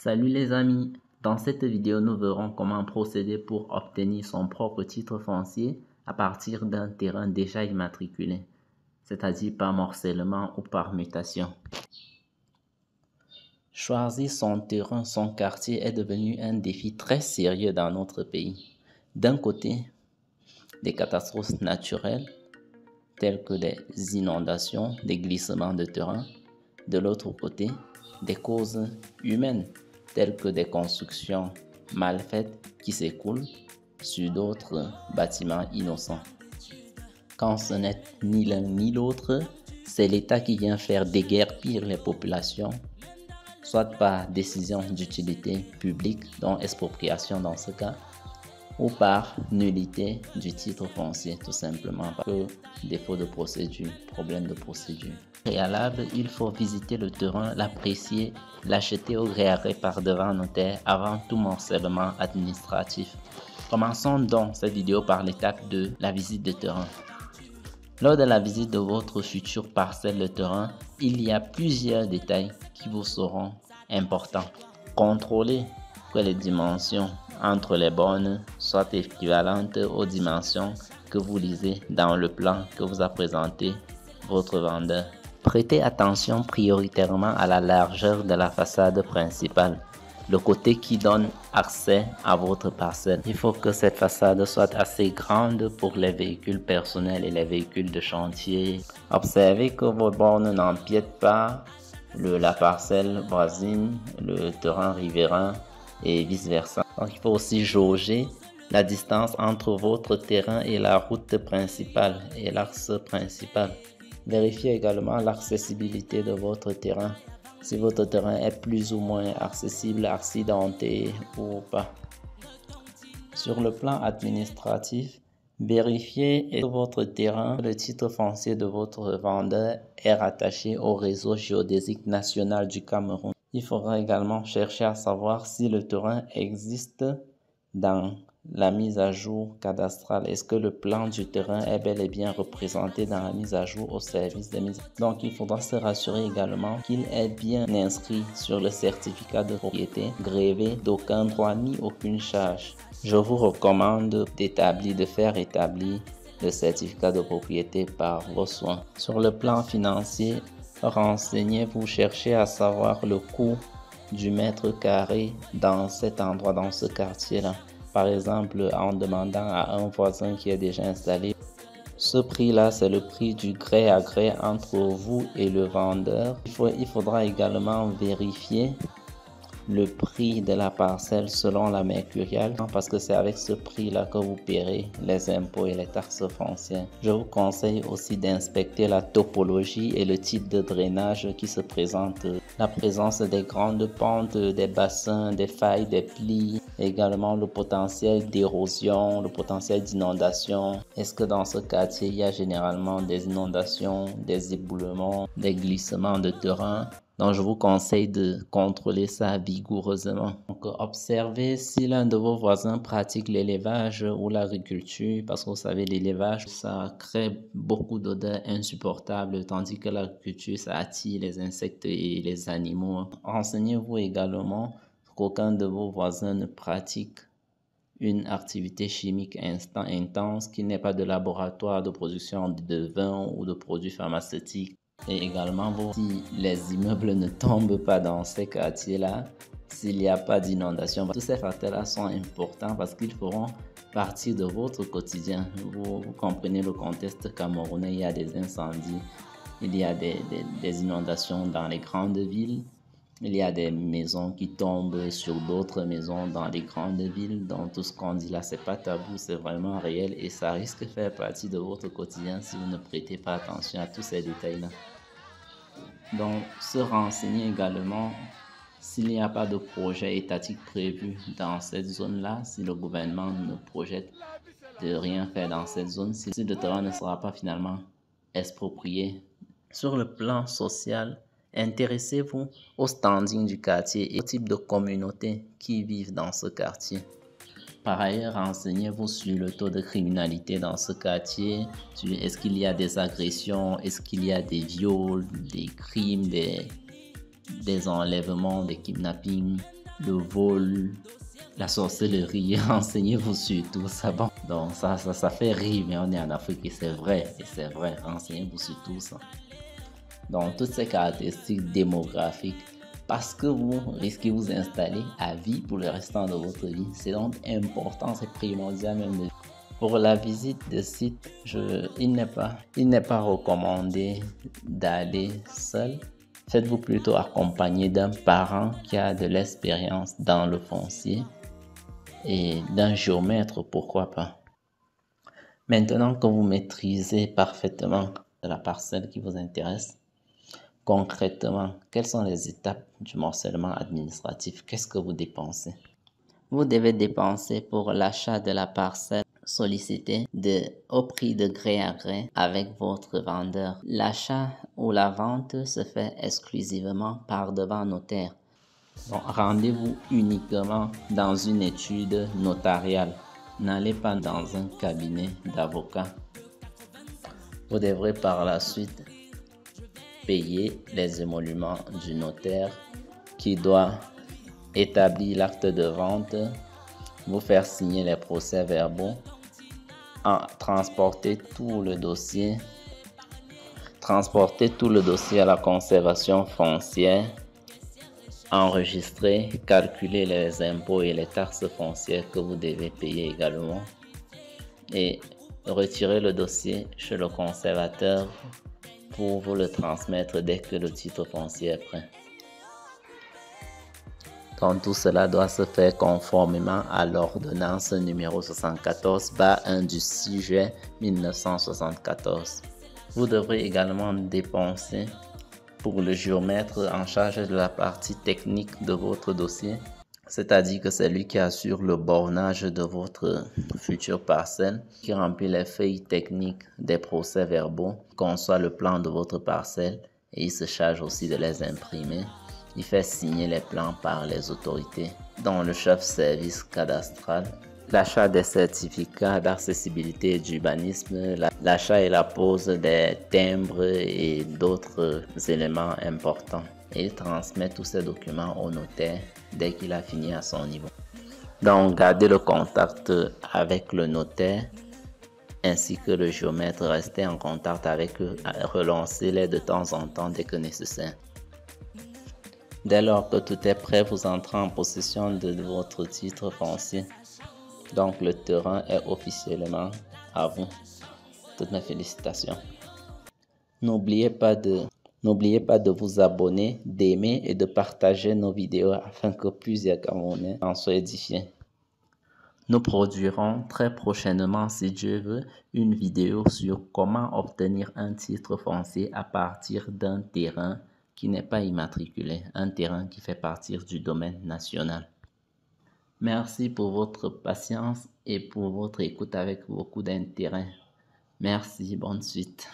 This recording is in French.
Salut les amis, dans cette vidéo nous verrons comment procéder pour obtenir son propre titre foncier à partir d'un terrain déjà immatriculé, c'est-à-dire par morcellement ou par mutation. Choisir son terrain, son quartier est devenu un défi très sérieux dans notre pays. D'un côté, des catastrophes naturelles telles que des inondations, des glissements de terrain. De l'autre côté, des causes humaines telles que des constructions mal faites qui s'écoulent sur d'autres bâtiments innocents. Quand ce n'est ni l'un ni l'autre, c'est l'État qui vient faire déguerpir les populations, soit par décision d'utilité publique, dont expropriation dans ce cas, ou par nullité du titre foncier, tout simplement parce que défaut de procédure, problème de procédure. Préalable, il faut visiter le terrain, l'apprécier, l'acheter au gré à gré par devant notaire avant tout morcellement administratif. Commençons donc cette vidéo par l'étape de la visite de terrain. Lors de la visite de votre future parcelle de terrain, il y a plusieurs détails qui vous seront importants. Contrôlez que les dimensions entre les bornes soient équivalentes aux dimensions que vous lisez dans le plan que vous a présenté votre vendeur. Prêtez attention prioritairement à la largeur de la façade principale, le côté qui donne accès à votre parcelle. Il faut que cette façade soit assez grande pour les véhicules personnels et les véhicules de chantier. Observez que vos bornes n'empiètent pas la parcelle voisine, le terrain riverain et vice-versa. Donc il faut aussi jauger la distance entre votre terrain et la route principale et l'axe principal. Vérifiez également l'accessibilité de votre terrain, si votre terrain est plus ou moins accessible, accidenté ou pas. Sur le plan administratif, vérifiez que votre terrain, le titre foncier de votre vendeur est rattaché au réseau géodésique national du Cameroun. Il faudra également chercher à savoir si le terrain existe dans la mise à jour cadastrale. Est-ce que le plan du terrain est bel et bien représenté dans la mise à jour au service des mises? Donc, il faudra se rassurer également qu'il est bien inscrit sur le certificat de propriété, grévé d'aucun droit ni aucune charge. Je vous recommande de faire établir le certificat de propriété par vos soins. Sur le plan financier, renseignez-vous, cherchez à savoir le coût du mètre carré dans cet endroit, dans ce quartier-là. Par exemple, en demandant à un voisin qui est déjà installé, ce prix-là, c'est le prix du gré à gré entre vous et le vendeur. Il faudra également vérifier le prix de la parcelle selon la mercuriale, parce que c'est avec ce prix-là que vous paierez les impôts et les taxes foncières. Je vous conseille aussi d'inspecter la topologie et le type de drainage qui se présente. La présence des grandes pentes, des bassins, des failles, des plis, également le potentiel d'érosion, le potentiel d'inondation. Est-ce que dans ce quartier, il y a généralement des inondations, des éboulements, des glissements de terrain? Donc, je vous conseille de contrôler ça vigoureusement. Donc, observez si l'un de vos voisins pratique l'élevage ou l'agriculture, parce que vous savez, l'élevage, ça crée beaucoup d'odeurs insupportables, tandis que l'agriculture, ça attire les insectes et les animaux. Renseignez-vous également qu'aucun de vos voisins ne pratique une activité chimique intense, qu'il n'y ait pas de laboratoire de production de vin ou de produits pharmaceutiques. Et également, si les immeubles ne tombent pas dans ces quartiers-là, s'il n'y a pas d'inondation, tous ces facteurs-là sont importants parce qu'ils feront partie de votre quotidien. Vous comprenez le contexte camerounais, il y a des incendies, il y a des inondations dans les grandes villes, il y a des maisons qui tombent sur d'autres maisons dans les grandes villes. Donc tout ce qu'on dit là, c'est pas tabou, c'est vraiment réel et ça risque de faire partie de votre quotidien si vous ne prêtez pas attention à tous ces détails-là. Donc, se renseigner également s'il n'y a pas de projet étatique prévu dans cette zone-là, si le gouvernement ne projette de rien faire dans cette zone, si le terrain ne sera pas finalement exproprié. Sur le plan social, intéressez-vous au standing du quartier et au type de communauté qui vivent dans ce quartier. Par ailleurs, renseignez-vous sur le taux de criminalité dans ce quartier. Est-ce qu'il y a des agressions? Est-ce qu'il y a des viols, des crimes, des enlèvements, des kidnappings? le vol, la sorcellerie. Renseignez-vous sur tout ça. Bon, donc ça fait rire, mais on est en Afrique et c'est vrai. Renseignez-vous sur tout ça. Donc, toutes ces caractéristiques démographiques, parce que vous risquez de vous installer à vie pour le restant de votre vie. C'est donc important, c'est primordial même. Pour la visite de site, il n'est pas recommandé d'aller seul. Faites-vous plutôt accompagner d'un parent qui a de l'expérience dans le foncier et d'un géomètre, pourquoi pas. Maintenant que vous maîtrisez parfaitement la parcelle qui vous intéresse, concrètement, quelles sont les étapes du morcellement administratif? Qu'est-ce que vous dépensez? Vous devez dépenser pour l'achat de la parcelle sollicitée au prix de gré à gré avec votre vendeur. L'achat ou la vente se fait exclusivement par devant notaire. Bon, rendez-vous uniquement dans une étude notariale. N'allez pas dans un cabinet d'avocat. Vous devrez par la suite payer les émoluments du notaire qui doit établir l'acte de vente, vous faire signer les procès-verbaux, transporter tout le dossier à la conservation foncière, enregistrer, calculer les impôts et les taxes foncières que vous devez payer également et retirer le dossier chez le conservateur pour vous le transmettre dès que le titre foncier est prêt. Donc tout cela doit se faire conformément à l'ordonnance numéro 74/1 du 6 juin 1974. Vous devrez également dépenser pour le géomètre en charge de la partie technique de votre dossier, c'est-à-dire que c'est lui qui assure le bornage de votre future parcelle, qui remplit les feuilles techniques des procès-verbaux, conçoit le plan de votre parcelle et il se charge aussi de les imprimer. Il fait signer les plans par les autorités, dont le chef-service cadastral, l'achat des certificats d'accessibilité et d'urbanisme, l'achat et la pose des timbres et d'autres éléments importants. Et il transmet tous ces documents au notaire dès qu'il a fini à son niveau. Donc, gardez le contact avec le notaire ainsi que le géomètre. Restez en contact avec eux, relancez-les de temps en temps dès que nécessaire. Dès lors que tout est prêt, vous entrez en possession de votre titre foncier. Donc le terrain est officiellement à vous. Toutes mes félicitations. N'oubliez pas de vous abonner, d'aimer et de partager nos vidéos afin que plusieurs Camerounais en soient édifiés. Nous produirons très prochainement, si Dieu veut, une vidéo sur comment obtenir un titre foncier à partir d'un terrain qui n'est pas immatriculé, un terrain qui fait partie du domaine national. Merci pour votre patience et pour votre écoute avec beaucoup d'intérêt. Merci, bonne suite.